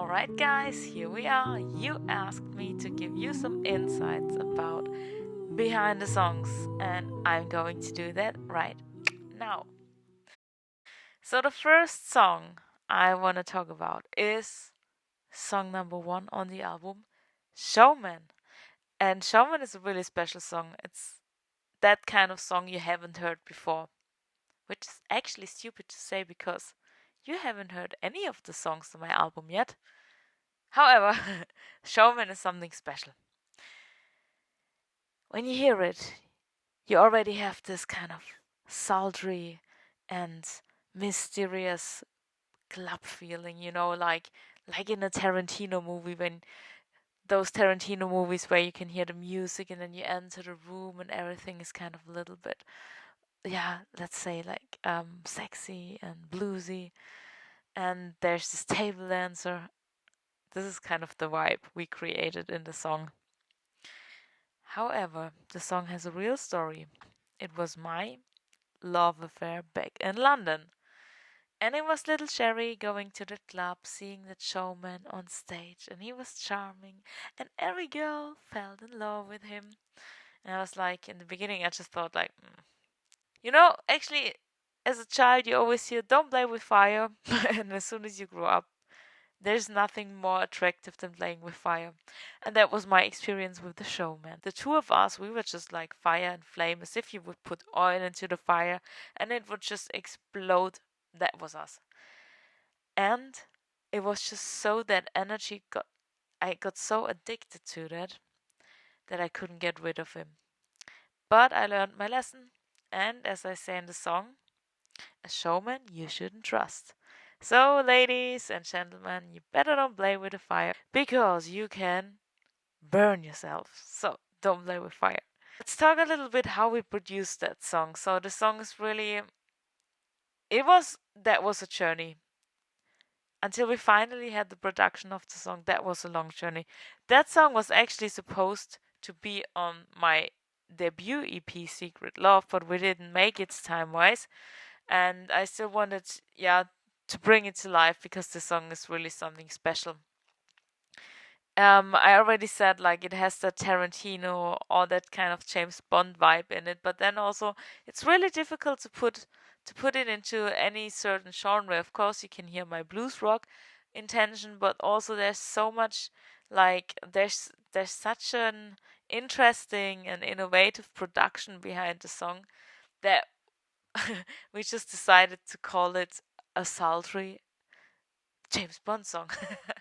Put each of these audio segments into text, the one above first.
Alright, guys, here we are. You asked me to give you some insights about behind the songs, and I'm going to do that right now. So, the first song I want to talk about is song number one on the album, Showman. And Showman is a really special song. It's that kind of song you haven't heard before, which is actually stupid to say because you haven't heard any of the songs on my album yet. However, Showman is something special. When you hear it, you already have this kind of sultry and mysterious club feeling, like in a Tarantino movie, when those Tarantino movies where you can hear the music and then you enter the room and everything is kind of a little bit, yeah, let's say like sexy and bluesy, and there's this table dancer. This is kind of the vibe we created in the song. However, the song has a real story. It was my love affair back in London. And it was little Sherry going to the club, seeing the showman on stage, and he was charming, and every girl fell in love with him. And I was like, in the beginning, I just thought, like, actually, as a child, you always hear, don't play with fire. And as soon as you grow up, there's nothing more attractive than playing with fire. And that was my experience with the showman. The two of us, we were just like fire and flame, as if you would put oil into the fire and it would just explode. That was us. And it was just so that I got so addicted to that I couldn't get rid of him. But I learned my lesson. And as I say in the song, a showman you shouldn't trust. So, ladies and gentlemen, you better don't play with the fire because you can burn yourself. So, don't play with fire. Let's talk a little bit how we produced that song. So, the song is really. That was a journey. Until we finally had the production of the song, that was a long journey. That song was actually supposed to be on my debut EP, Secret Love, but we didn't make it time wise. And I still wanted, to bring it to life because the song is really something special. I already said like it has the Tarantino or that kind of James Bond vibe in it, but then also it's really difficult to put it into any certain genre. Of course, you can hear my blues rock intention, but also there's so much there's such an interesting and innovative production behind the song that we just decided to call it a sultry James Bond song,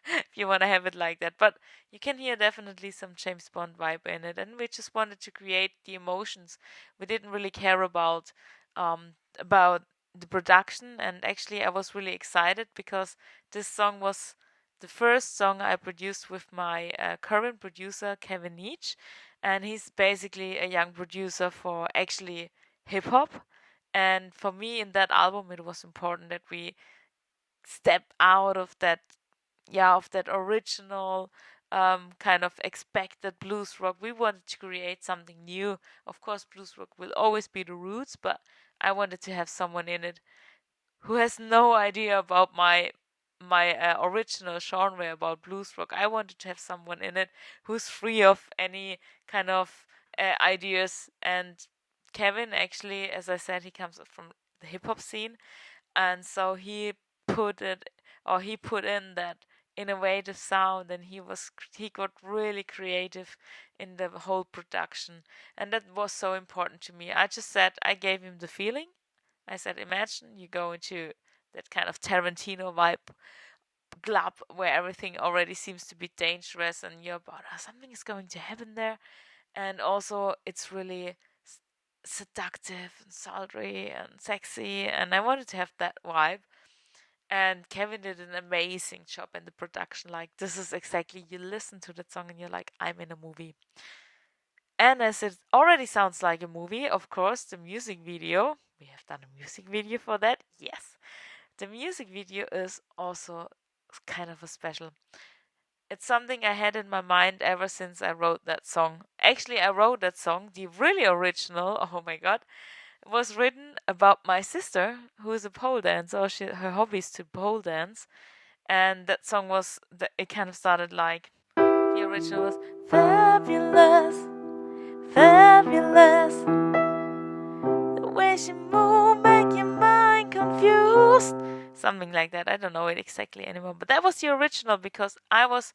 if you want to have it like that. But you can hear definitely some James Bond vibe in it, and we just wanted to create the emotions. We didn't really care about the production, and actually, I was really excited because this song was the first song I produced with my current producer Kevin Nietzsche, and he's basically a young producer for actually hip hop. And for me, in that album, it was important that we step out of that original kind of expected blues rock. We wanted to create something new. Of course, blues rock will always be the roots, but I wanted to have someone in it who has no idea about my original genre about blues rock. I wanted to have someone in it who's free of any kind of ideas. And Kevin, actually, as I said, he comes from the hip hop scene, and so he put in that innovative sound, and he got really creative in the whole production, and that was so important to me. I gave him the feeling. I said, imagine you go into that kind of Tarantino vibe club where everything already seems to be dangerous, and you're about something is going to happen there, and also it's really seductive and sultry and sexy, and I wanted to have that vibe. And Kevin did an amazing job in the production. Like, this is exactly, you listen to that song and you're like, I'm in a movie. And as it already sounds like a movie, of course, the music video, we have done a music video for that. Yes. The music video is also kind of a special. It's something I had in my mind ever since I wrote that song. Actually, I wrote that song, the really original, oh my god, was written about my sister, who is a pole dancer. Her hobby is to pole dance, And that song was, it kind of started like, the original was fabulous, fabulous. The way she move make your mind confused. Something like that. I don't know it exactly anymore. But that was the original because I was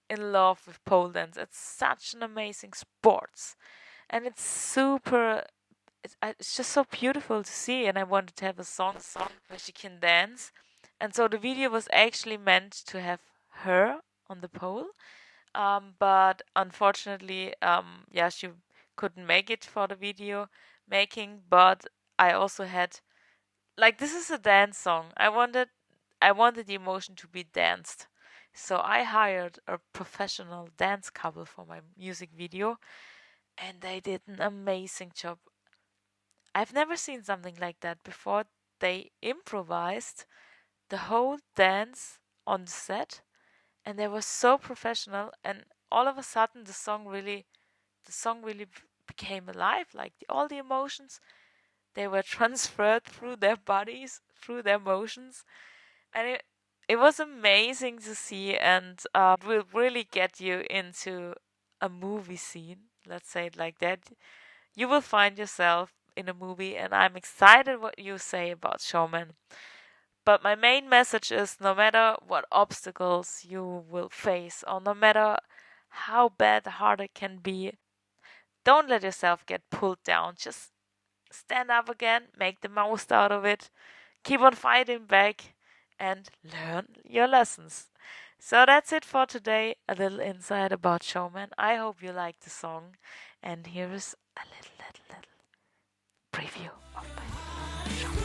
in love with pole dance. It's such an amazing sport. And it's super, it's just so beautiful to see. And I wanted to have a song where she can dance. And so the video was actually meant to have her on the pole. But unfortunately, yeah, she couldn't make it for the video making. But I also had, like, this is a dance song. I wanted the emotion to be danced. So I hired a professional dance couple for my music video, and they did an amazing job. I've never seen something like that before. They improvised the whole dance on the set, and they were so professional, and all of a sudden the song really became alive. Like all the emotions, they were transferred through their bodies, through their motions, and it was amazing to see, and it will really get you into a movie scene. Let's say it like that. You will find yourself in a movie, and I'm excited what you say about Showman. But my main message is, no matter what obstacles you will face, or no matter how bad the heart it can be, don't let yourself get pulled down. Just stand up again, make the most out of it, keep on fighting back, and learn your lessons. So that's it for today. A little insight about Showman. I hope you liked the song. And here is a little preview of my Showman.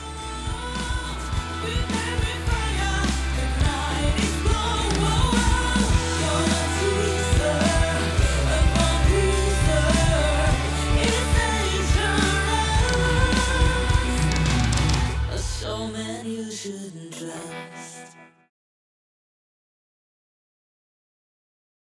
So many you shouldn't trust.